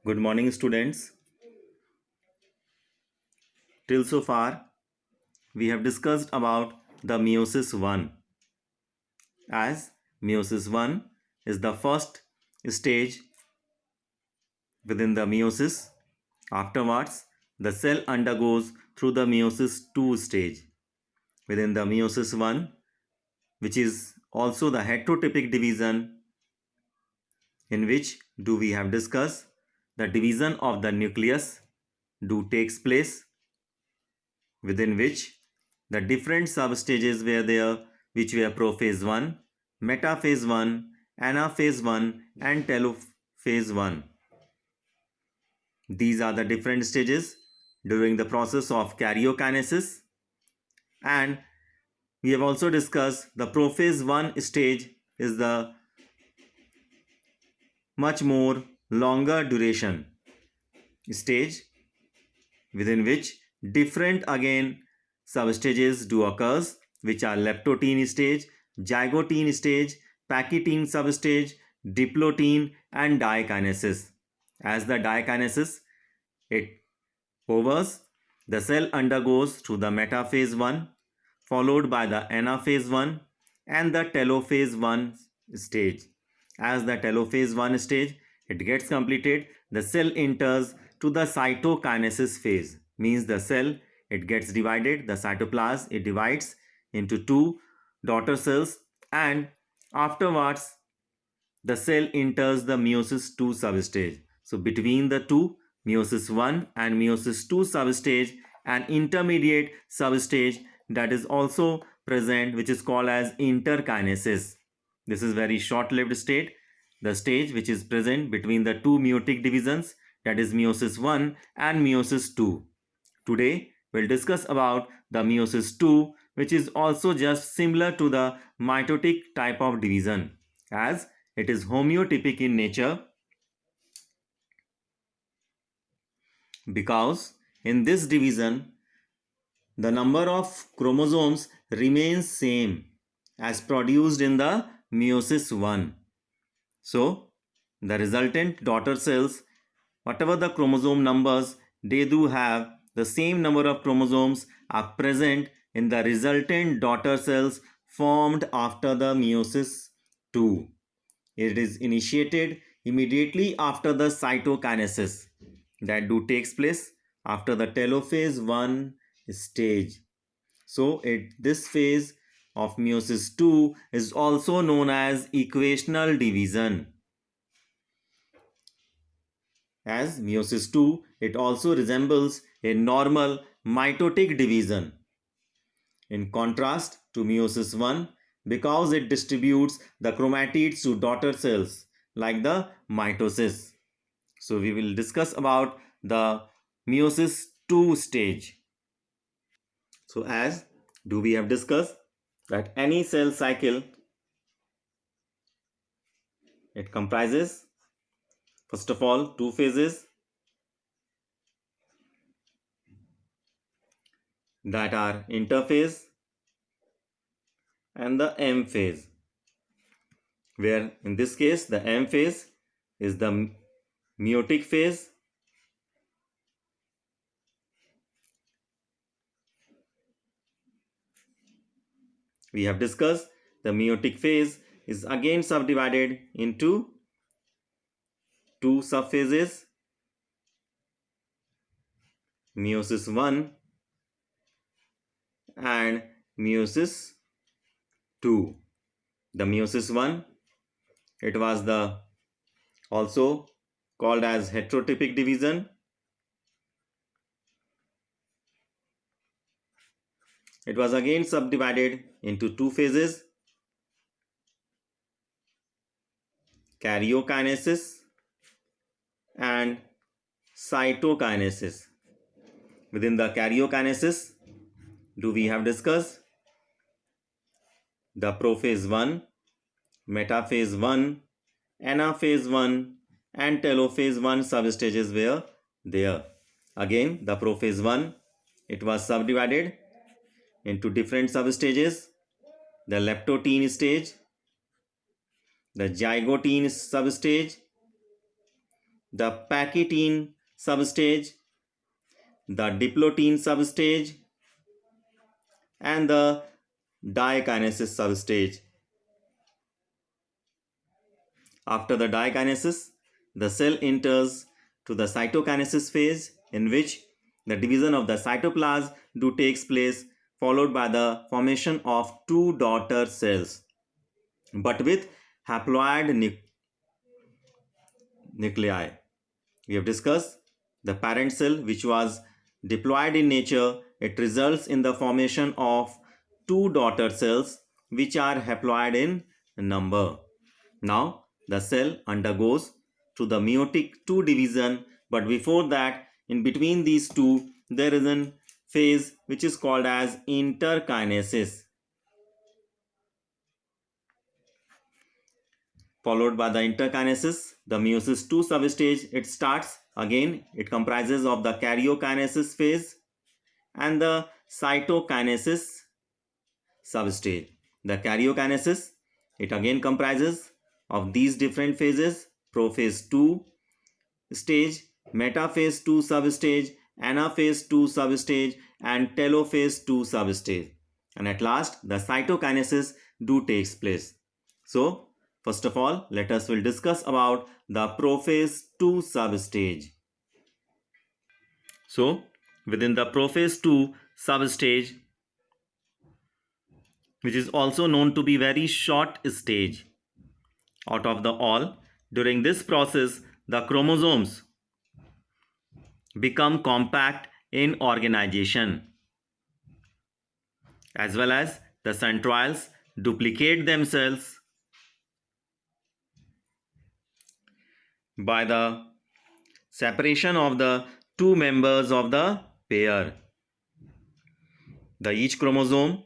Good morning, students. Till so far, we have discussed about the meiosis 1, as meiosis 1 is the first stage within the meiosis. Afterwards, the cell undergoes through the meiosis 2 stage within the meiosis 1, which is also the heterotypic division, in which do we have discussed the division of the nucleus do takes place, within which the different substages were there, which were prophase 1, metaphase 1, anaphase 1 and telophase 1. These are the different stages during the process of karyokinesis, and we have also discussed the prophase 1 stage is the much more longer duration stage, within which different again substages do occurs, which are leptotene stage, zygotene stage, pachytene substage, diplotene and dikinesis. As the dikinesis, it overs, the cell undergoes through the metaphase 1, followed by the anaphase 1 and the telophase 1 stage. As the telophase 1 stage, it gets completed, the cell enters to the cytokinesis phase. Means the cell, it gets divided, the cytoplasm, it divides into two daughter cells, and afterwards the cell enters the meiosis 2 substage. So between the two, meiosis 1 and meiosis 2 substage, an intermediate substage that is also present, which is called as interkinesis. This is very short-lived state, the stage which is present between the two meiotic divisions, that is meiosis 1 and meiosis 2. Today we'll discuss about the meiosis 2, which is also just similar to the mitotic type of division, as it is homeotypic in nature, because in this division the number of chromosomes remains same as produced in the meiosis 1. So the resultant daughter cells, whatever the chromosome numbers, they do have the same number of chromosomes are present in the resultant daughter cells formed after the meiosis 2. It is initiated immediately after the cytokinesis that do takes place after the telophase 1 stage. So this phase of meiosis 2 is also known as equational division. As meiosis 2, it also resembles a normal mitotic division. In contrast to meiosis 1, because it distributes the chromatids to daughter cells like the mitosis. So we will discuss about the meiosis 2 stage. So as do we have discussed that any cell cycle, it comprises first of all two phases that are interphase and the M phase, where in this case the M phase is the meiotic phase, we have discussed the meiotic phase is again subdivided into two subphases, meiosis 1 and meiosis 2. The meiosis 1, it was the also called as heterotypic division. It was again subdivided into two phases, karyokinesis and cytokinesis. Within the karyokinesis, do we have discussed the prophase 1, metaphase 1, anaphase 1 and telophase 1 substages were there. Again, the prophase 1, it was subdivided into different substages, the leptotene stage, the zygotene substage, the pachytene substage, the diplotin substage, and the dikinesis substage. After the dikinesis, the cell enters to the cytokinesis phase, in which the division of the cytoplasm takes place, followed by the formation of two daughter cells, but with haploid nuclei. We have discussed the parent cell, which was diploid in nature. It results in the formation of two daughter cells, which are haploid in number. Now, the cell undergoes to the meiotic II division, but before that, in between these two, there is a phase which is called as interkinesis, followed by the interkinesis, the meiosis II substage. It starts again. It comprises of the karyokinesis phase and the cytokinesis substage. The karyokinesis, it again comprises of these different phases: prophase 2 stage, metaphase 2 substage, anaphase 2 substage, and telophase 2 substage. And at last, the cytokinesis takes place. So, first of all, let us will discuss about the prophase 2 substage. So, within the prophase 2 substage, which is also known to be very short stage out of the all, during this process, the chromosomes become compact in organization, as well as the centrioles duplicate themselves by the separation of the two members of the pair. Each chromosome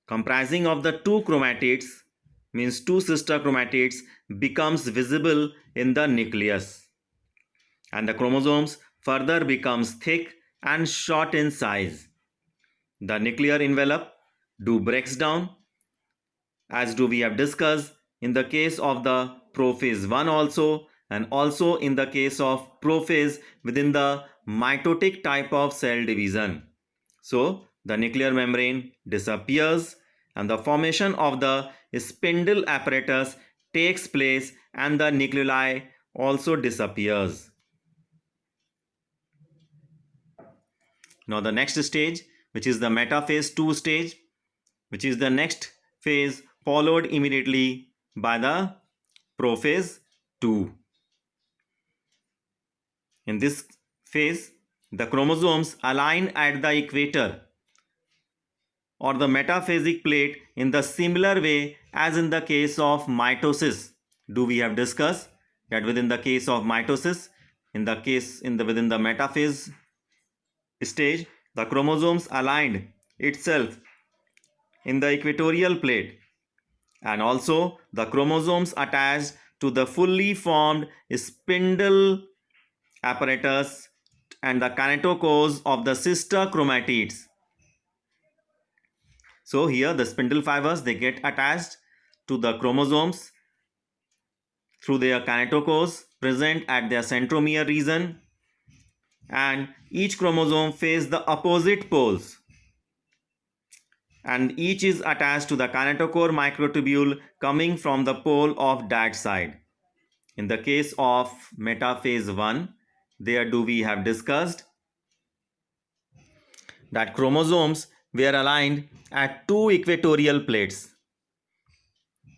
comprising of the two chromatids, means two sister chromatids, becomes visible in the nucleus, and the chromosomes further becomes thick and short in size. The nuclear envelope breaks down, as we have discussed in the case of the prophase 1 also, and also in the case of prophase within the mitotic type of cell division. So the nuclear membrane disappears and the formation of the spindle apparatus takes place, and the nucleoli also disappears. Now the next stage, which is the metaphase 2 stage, which is the next phase followed immediately by the prophase 2. In this phase, the chromosomes align at the equator or the metaphasic plate in the similar way as in the case of mitosis. We have discussed that within the case of mitosis, within the metaphase stage, the chromosomes aligned itself in the equatorial plate, and also the chromosomes attached to the fully formed spindle apparatus and the kinetochores of the sister chromatids. So here the spindle fibers, they get attached to the chromosomes through their kinetochores present at their centromere region, and each chromosome faces the opposite poles, and each is attached to the kinetochore microtubule coming from the pole of that side. In the case of metaphase 1, there we have discussed that chromosomes were aligned at two equatorial plates.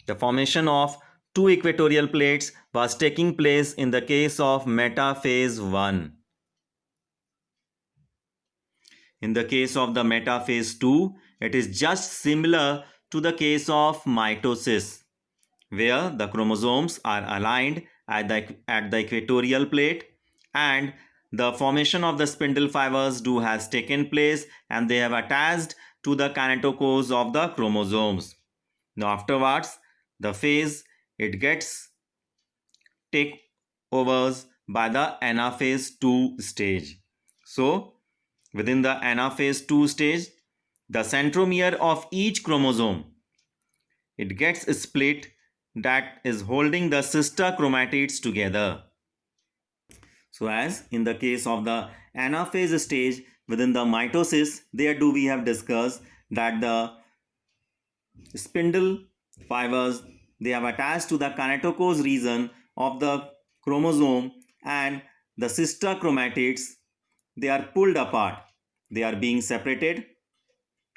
The formation of two equatorial plates was taking place in the case of metaphase 1. In the case of the metaphase 2, it is just similar to the case of mitosis, where the chromosomes are aligned at the equatorial plate, and the formation of the spindle fibers has taken place, and they have attached to the kinetochores of the chromosomes. Now afterwards, the phase, it gets take overs by the anaphase 2 stage. So within the anaphase 2 stage, the centromere of each chromosome, it gets split that is holding the sister chromatids together. So as in the case of the anaphase stage within the mitosis, there we have discussed that the spindle fibers, they have attached to the kinetochore region of the chromosome, and the sister chromatids, they are pulled apart. They are being separated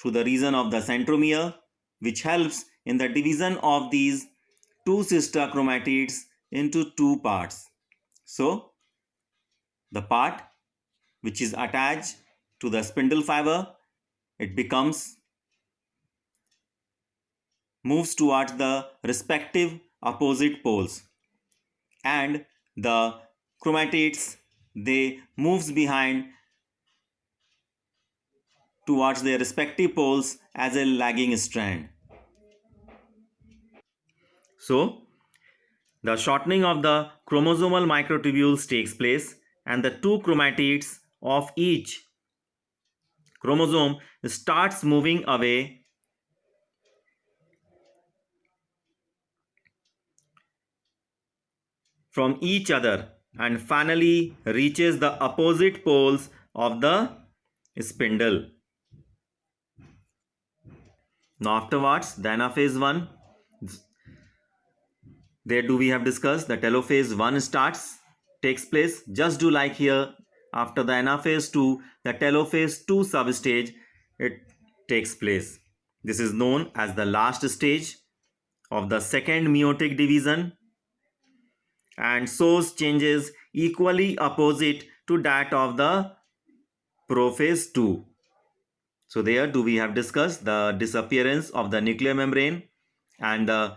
through the region of the centromere, which helps in the division of these two sister chromatids into two parts. So the part which is attached to the spindle fiber, it moves towards the respective opposite poles, and the chromatids, they moves behind towards their respective poles as a lagging strand. So the shortening of the chromosomal microtubules takes place, and the two chromatids of each chromosome starts moving away from each other and finally reaches the opposite poles of the spindle. Now afterwards, the anaphase 1, there we have discussed the telophase 1 takes place. Just do like here, after the anaphase 2, the telophase 2 substage, it takes place. This is known as the last stage of the second meiotic division, and shows changes equally opposite to that of the prophase 2. So there we have discussed the disappearance of the nuclear membrane, and the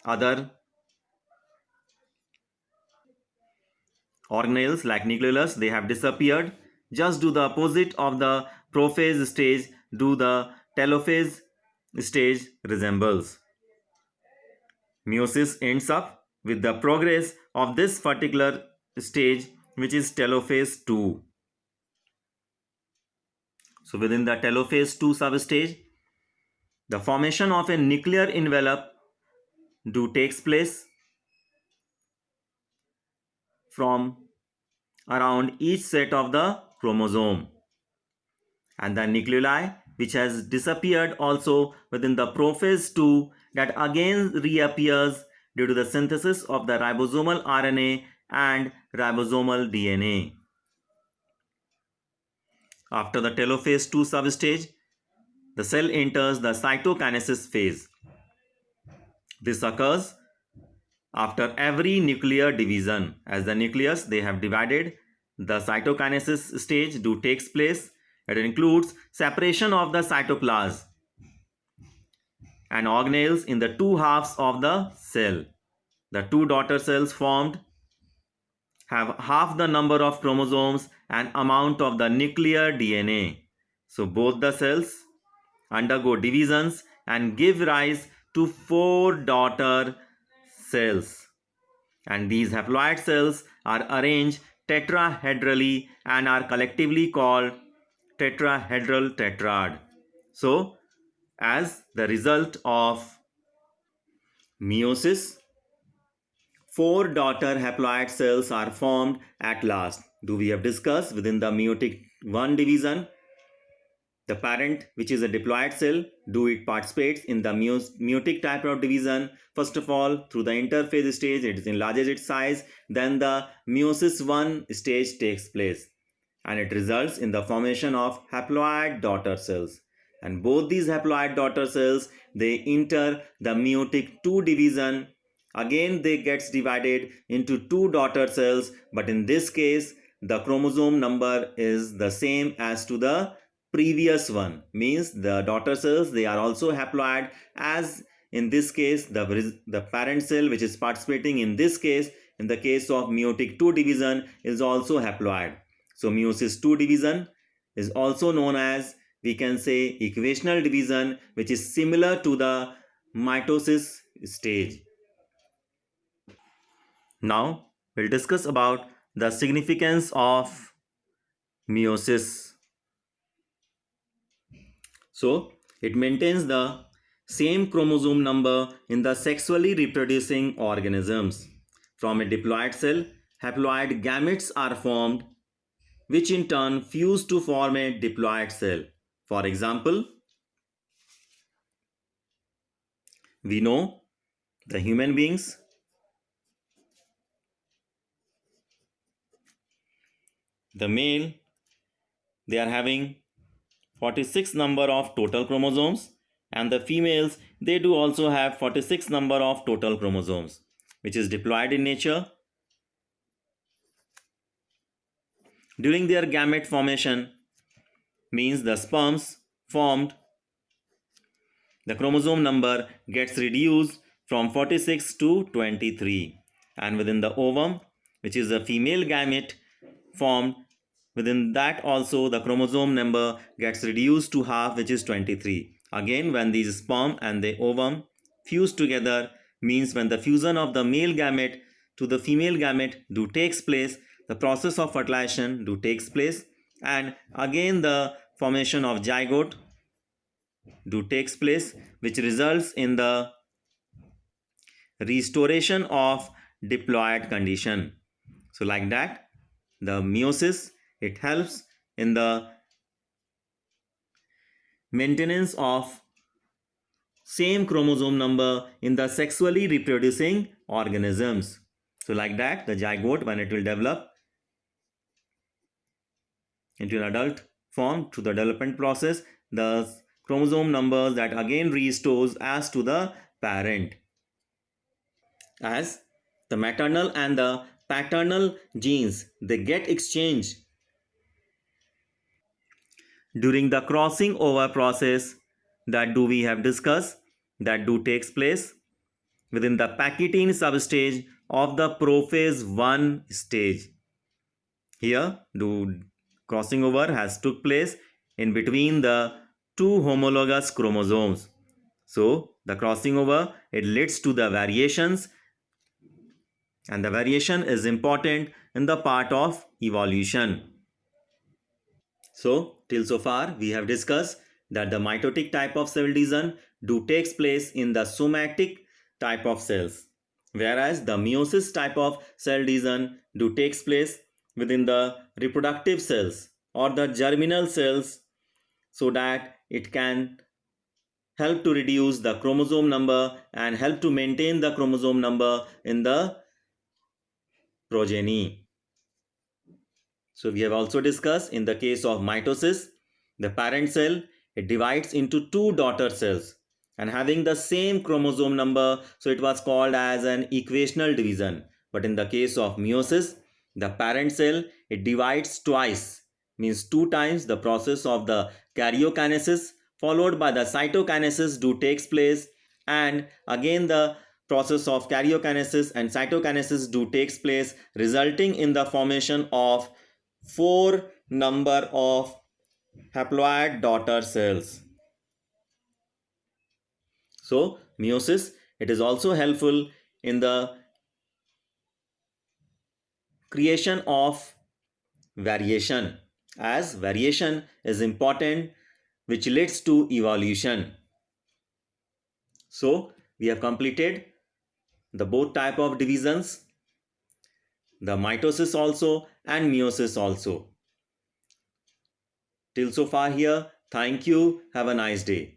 other organelles like nucleolus, they have disappeared. Just do the opposite of the prophase stage, do the telophase stage resembles. Meiosis ends up with the progress of this particular stage, which is telophase 2. So within the telophase 2 substage, the formation of a nuclear envelope takes place from around each set of the chromosome, and the nucleoli which has disappeared also within the prophase 2, that again reappears due to the synthesis of the ribosomal RNA and ribosomal DNA. After the telophase 2 substage, the cell enters the cytokinesis phase. This occurs after every nuclear division. As the nucleus, they have divided, the cytokinesis stage takes place. It includes separation of the cytoplasm and organelles in the two halves of the cell. The two daughter cells formed have half the number of chromosomes and amount of the nuclear DNA. So both the cells undergo divisions and give rise to 4 daughter cells, and these haploid cells are arranged tetrahedrally and are collectively called tetrahedral tetrad. So as the result of meiosis, 4 daughter haploid cells are formed at last. We have discussed within the meiotic 1 division, the parent, which is a diploid cell, it participates in the meiotic type of division. First of all, through the interphase stage, it enlarges its size. Then the meiosis 1 stage takes place, and it results in the formation of haploid daughter cells. And both these haploid daughter cells, they enter the meiotic 2 division. Again, they gets divided into 2 daughter cells, but in this case, the chromosome number is the same as to the previous one, means the daughter cells, they are also haploid, as in this case the parent cell which is participating in this case, in the case of meiotic 2 division, is also haploid. So meiosis 2 division is also known as, we can say, equational division, which is similar to the mitosis stage. Now we'll discuss about the significance of meiosis. So it maintains the same chromosome number in the sexually reproducing organisms. From a diploid cell, haploid gametes are formed, which in turn fuse to form a diploid cell. For example, we know the human beings, the male, they are having 46 number of total chromosomes, and the females, they do also have 46 number of total chromosomes, which is diploid in nature. During their gamete formation, means the sperms formed, the chromosome number gets reduced from 46 to 23, and within the ovum, which is a female gamete formed, within that also the chromosome number gets reduced to half, which is 23. Again, when these sperm and the ovum fuse together, means when the fusion of the male gamete to the female gamete do takes place, the process of fertilization do takes place, and again the formation of zygote do takes place, which results in the restoration of diploid condition. So like that, the meiosis, it helps in the maintenance of same chromosome number in the sexually reproducing organisms. So like that, the zygote, when it will develop into an adult form through the development process, the chromosome numbers that again restores as to the parent, as the maternal and the paternal genes, they get exchanged during the crossing over process that do we have discussed, that do takes place within the Pachytene substage of the prophase 1 stage. Here do crossing over has took place in between the two homologous chromosomes. So the crossing over, it leads to the variations, and the variation is important in the part of evolution. So till so far we have discussed that the mitotic type of cell division do takes place in the somatic type of cells, whereas the meiosis type of cell division do takes place within the reproductive cells or the germinal cells, so that it can help to reduce the chromosome number and help to maintain the chromosome number in the progeny. So we have also discussed in the case of mitosis, the parent cell, it divides into two daughter cells and having the same chromosome number, so it was called as an equational division. But in the case of meiosis, the parent cell, it divides twice, means two times the process of the karyokinesis followed by the cytokinesis do takes place, and again the process of karyokinesis and cytokinesis do takes place, resulting in the formation of 4 number of haploid daughter cells. So meiosis, it is also helpful in the creation of variation, as variation is important, which leads to evolution. So we have completed the both type of divisions, the mitosis also and meiosis also. Till so far here, thank you, have a nice day.